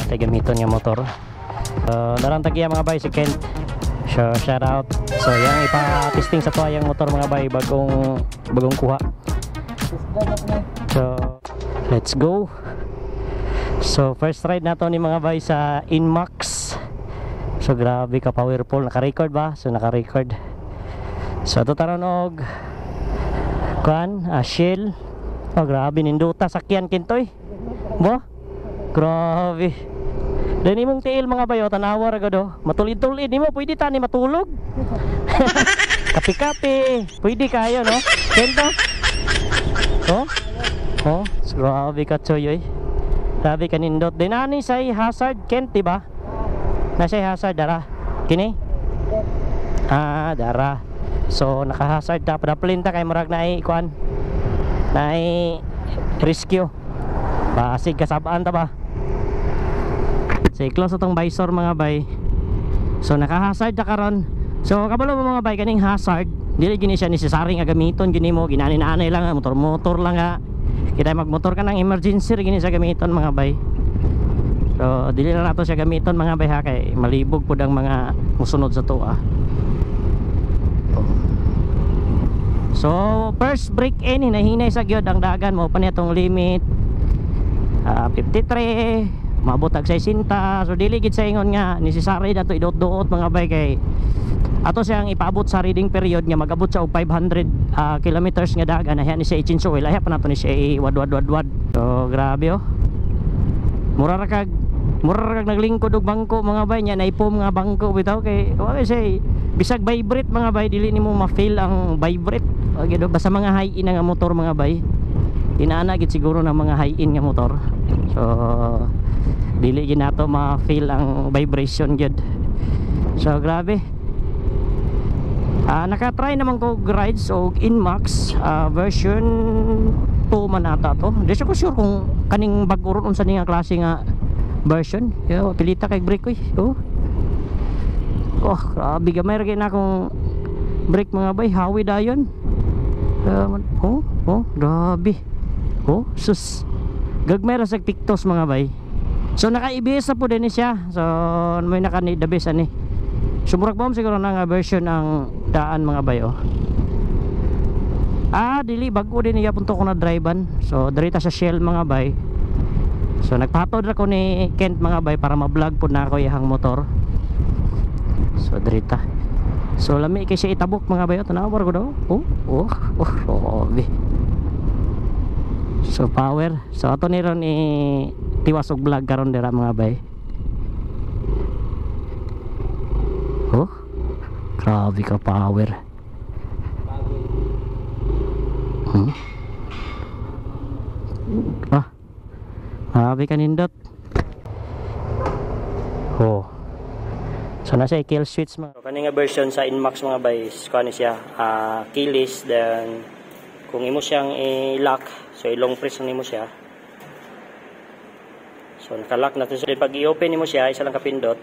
Tay gamiton nga motor. Darang tagiya mga bay si Kent. So shout out. So yang ipa-testing sa tuwa yung motor mga bay bagong kuha. So let's go. So first ride nato ni mga bay sa Inmax. So grabe ka powerful, naka-record ba? So naka-record. So ito taron og Shell. Oh grabe ninduta sakyan kintoy. Mo? Grabe. Dahil mong tiil mga bayo, tanawa ra gado. Matulid-tulid nimo pwede tani matulog. Kapi-kapi. Pwede kayo no? Kento? Oh? Oh, so, grabe ka choy. Grabe ka nindot. Dinani say hazard Kent, diba? Nasa hazard dara. Kini? Ah, dara. So naka-hazard ta padaplin ta kay murag naay kuan. Naay rescue. Basig kasabaan ta ba? So i-close atong visor mga bay. So naka-hazard ta karon. So kabalo mo mga bay kaning hazard, dili gini siya necessary nga gamiton gini mo, ginani-anay lang motor-motor lang nga. Kita magmotor ka ng emergency gini sa gamiton mga bay. So dili na nato siya gamiton mga bay ha kay malibog pud ang mga musunod sa tuwa. So first break in hinahinay sa gyud ang dagan mo pa nitong limit 53 maabot ag 60. So dili gid sa ingon nga necessary na to idot-duot mga bay kay ato siyang ipaabot sa reading period nga magabot sa 500 kilometers nga dagan ayan ni siya i-chinsuil ayan pa nato ni siya iwad-wad. So grabe oh. Mura ra kag naglingkod og bangko mga bay nya naipom nga bangko bitaw kay wala say bisag vibrate mga bay dili nimo ma-feel ang vibrate gyud basta mga high-end nga motor mga bay. Inaana gid siguro ng mga high-end nga motor. So dili gid nato ma-feel ang vibration gyud. So grabe. Naka-try naman ko rides og Inmax version 2 man ata to. Di ko sure kung kaning bag-o ron unsa ni nga klase nga version. Yo pilita kay brake oy. Oh, grabe gamay ra gyud na akong brake mga bay, hawi dayon. Grabe. Oh, sus. Gagmay ra sa tiktos mga bay. So naka-ABS na po din siya. So may naka-need the best ani. Sumurag ba siguro na nga version ang daan mga bay oh. Dili bago din niya punto ko na drivean. So dirita sa Shell mga bay. So nagpatod ra ko ni Kent mga bay para ma-vlog po na ako ihang motor. So dirita. So lami kay siya itabok mga bay. Tanawar ko daw. So power. So ato ni ron tiwas og vlog karon dira mga bay. Oh, grabe ka power. Grabe ka nindot. Oh. So nasa kill switch mga. So, kaning version sa Inmax mga bay, kani siya keyless, then kung imo siyang i-lock, so i-long press nimo siya. So naka-lock na to. So pag i-open nimo siya, isa lang kapindot.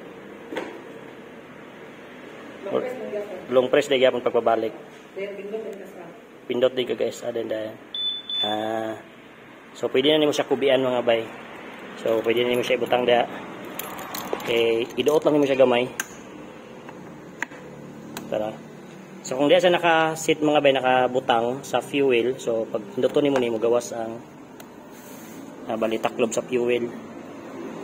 Long press di gyapon pagpabalik. Pindot di ka guys, so pwede na nimo siya kubian mga bay. So pwede na nimo siya ibutang da. Okay, iduot lang nimo siya gamay. Tara. So kung diya sa naka-sit mga bay, nakabutang sa fuel, so pag pinduton nimo gawas ang balitaklob sa fuel.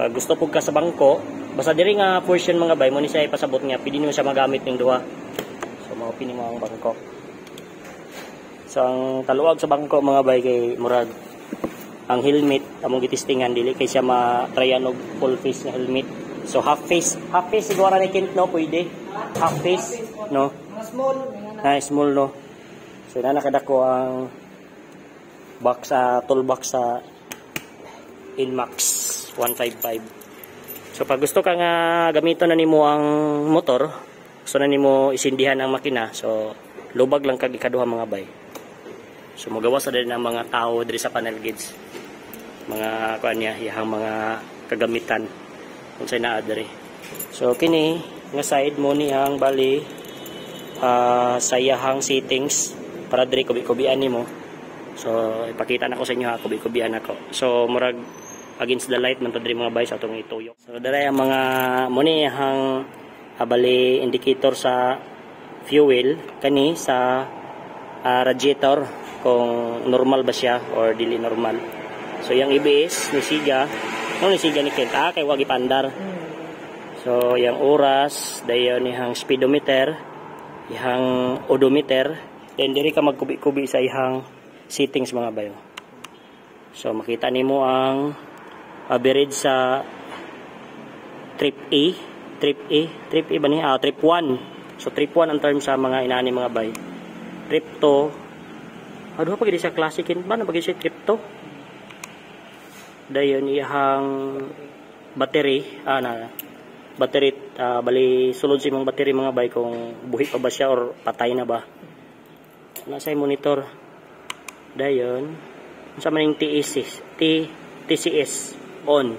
Pag gusto pug ka sa bangko, basta diri nga portion mga bay mo ni siya ipasabot nga pwede nimo siya magamit ning duha. So maupin nimo ang bangko. So ang taluag sa bangko mga bay kay murag ang helmet among gitistingan dili kay siya ma-tryan og full face nga helmet. So half face siguro ni Kent no pwede. Half face no. Small. Small no. So na nakadako ang box toolbox sa Inmax 155. So pag gusto ka nga gamiton na nimo ang motor, gusto na nimo isindihan ang makina, so lubag lang kag ikaduha mga bay. So magawas na din ang mga tao diri sa panel gauge. Mga kuan niya, ihang mga kagamitan unsay naa diri. So kini nga side mo ni ang bali sa iyahang settings para diri kubi-kubian nimo. So ipakita nako sa inyo ha, kubi-kubian ako. So murag against the light man to diri mga bay sa atong ituyok. So dere ang mga muni hang abali indicator sa fuel kani sa radiator kung normal ba siya or dili normal. So yung ABS ni siga ni Kent kay wagi pandar. So yung oras dayon ihang speedometer, ihang odometer, then diri ka magkubi-kubi sa ihang settings mga bayo. So makita nimo ang average sa trip A ba ni? Trip 1. So trip 1 ang term sa mga inani mga bay. Trip 2 aduha pa gid siya classic ba na bagay siya trip 2. Dayon ihang battery battery bali sulod si mong battery mga bay kung buhi pa ba siya or patay na ba. Nasa monitor. Dayon unsa man ning TCS on.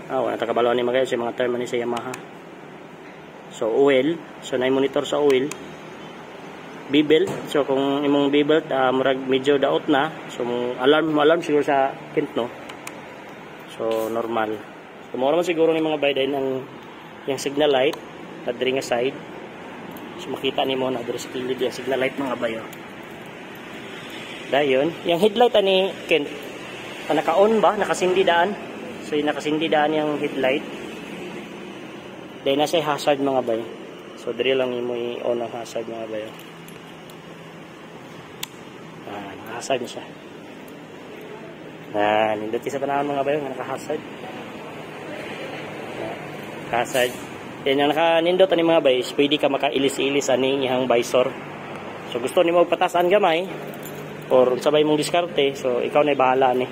Wala ta kabalo ni mga sa mga term ni sa Yamaha. So oil, so na monitor sa oil. B-belt, so kung imong B-belt murag medyo daot na, so alarm siguro sa Kent no. So normal. So mo man siguro ni mga bay din ang yung signal light na diri nga side. So makita nimo na diri sa kilid yung signal light mga bayo. Dayon, yung headlight ani Kent naka-on ba, nakasindi daan. So yung nakasindi daan yung headlight. Dahil nasa hazard mga bay. So diri lang imo i-on ang hazard mga bayo. Hazard na siya. Nindot sa panahon mga bayo nga naka-hazard. Hazard. Yan yung naka-nindot ani mga bay, pwede ka maka-ilis-ilis ani ihang visor. So gusto nimo patasan gamay or sabay mong diskarte, so ikaw na bahala ni.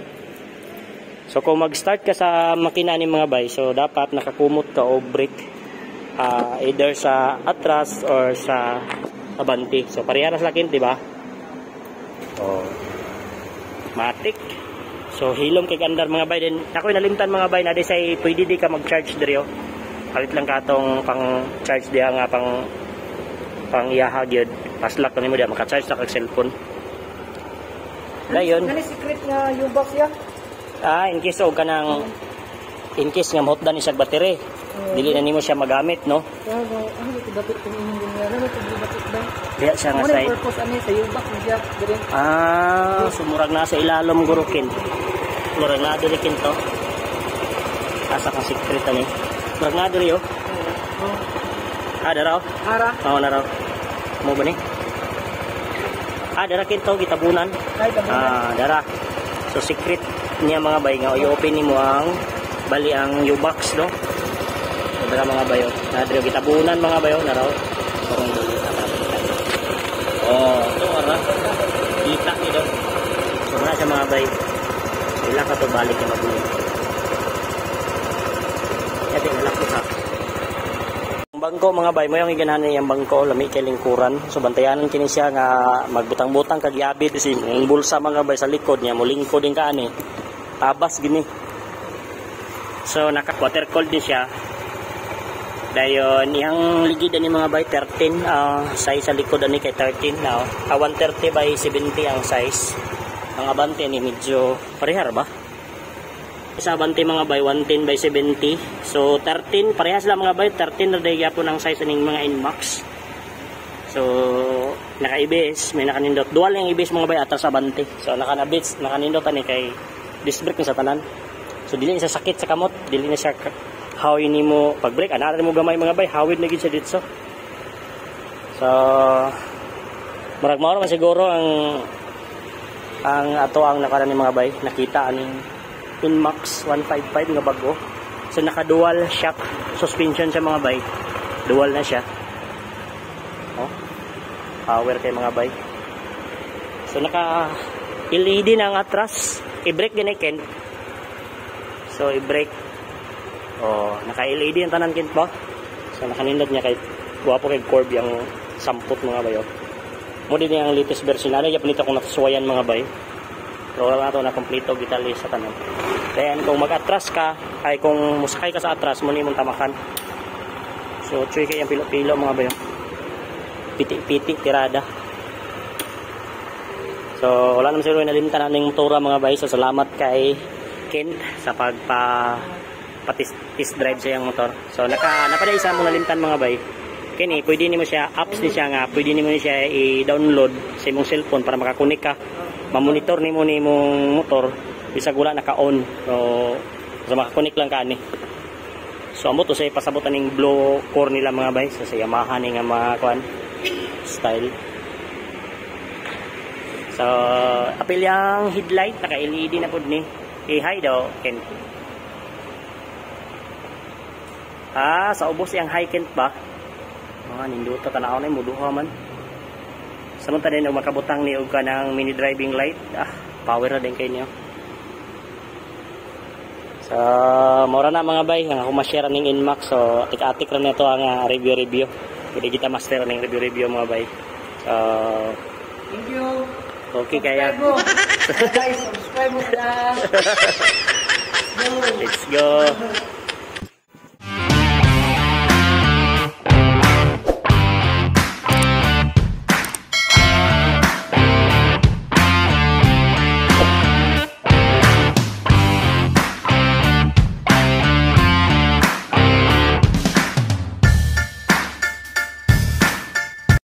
So kung mag-start ka sa makina ni mga bay, so dapat nakakumot ka o brake either sa atras or sa abante. So parehas lakin, di ba? Matic. So hilom kay andar mga bay din. Ako nalimtan mga bay na di say pwede di ka mag-charge diri oh. Palit lang ka tong pang-charge diha nga pang iyaha gyud. Paslak na nimo diha maka-charge sa kag cellphone. Dayon. Ano secret nga U-box ya? In case og kanang in case nga mahutdan ni sa battery. Dili na nimo siya magamit, no? Ano ito batik kung inyong ganyan? Ano ito batik ba? Diya siya nga side. Ano purpose ano sa U-box niya? Sumurag na sa ilalom gurukin. Murag na diri kinto. Asa ka secret ani. Murag na diri yo. Dara. Ara. Na raw. Mo ba ni? Dara kinto gitabunan. Dara. So secret niya mga bay nga i-open nimo ang bali ang U-box, no? Dara mga bayo. Diri gitabunan mga bayo na raw. Ito ara. Kita ni do. So na sa mga bay. Ila ka to balik na mabuhay. Kaya nalak ko sa. Ang bangko mga bay mo yung iganahan yung bangko lami kay lingkuran. So bantayanan kini siya nga magbutang-butang kag iabit si ang bulsa mga bay sa likod niya mo lingkod din ka ani. Tabas gini. So naka water cold din siya. Dayon yang ligid ani mga bay 13 size sa likod ani kay 13 now. 130 by 70 ang size. Ang abante ni medyo parehar ba? Sa abante mga bay 110 by 70. So 13 parehas lang mga bay 13 na day gyapon ang size ning mga Inmax. So naka ABS, may nakanindot dual yung ABS mga bay atras abante. So nakanabits, nakanindot ani kay disc brake sa tanan. So dili siya sakit sa kamot, dili na siya hawin nimo pag brake ana mo gamay mga bay hawid na gid siya dito. So murag mao man siguro ang ato ang nakaran ni mga bay nakita aning Inmax 155 nga bago. So naka dual shock suspension siya mga bay. Dual na siya. Power kay mga bay. So naka LED na ang atras. I-brake din Kent. So i-brake. Naka LED ang tanan Kent ba? So nakanindot niya kay guwapo kay curve yung sampot mga bayo. Mo din ang latest version na ya pinito kung natasuwayan mga bay. Pero wala to na kompleto gitali sa tanan. Then kung mag-atras ka ay kung musakay ka sa atras mo ni mong tamakan. So chuy kay ang pilo-pilo mga bayo. Piti-piti tirada. So wala naman siguro nalimtan naning motora mga bay. So salamat kay Kent sa test drive sa iyang motor. So napaday isa mo nalimtan mga bay. Kini pwede nimo siya apps ni siya nga pwede nimo siya i-download sa imong cellphone para makakunik ka. Ma-monitor nimo nimong motor bisag wala naka-on. So makakunik lang ka ni. So amo to sa pasabotan ning blow core nila mga bay sa Yamaha ni nga mga kuan style. So apil yang headlight naka LED na pud ni. Hi daw Kent. Sa ubos yang high Kent ba? Ninduta tanaw na muduha man. Samanta din og makabutang ni og kanang mini driving light. Power na din kay niyo. So, mura na mga bay, nga humashare ning Inmax. So, atik-atik rin ito ang review. Pwede kita master ning review mga bay. So, Thank you. Okay kaya. Guys, subscribe mo na. Let's go.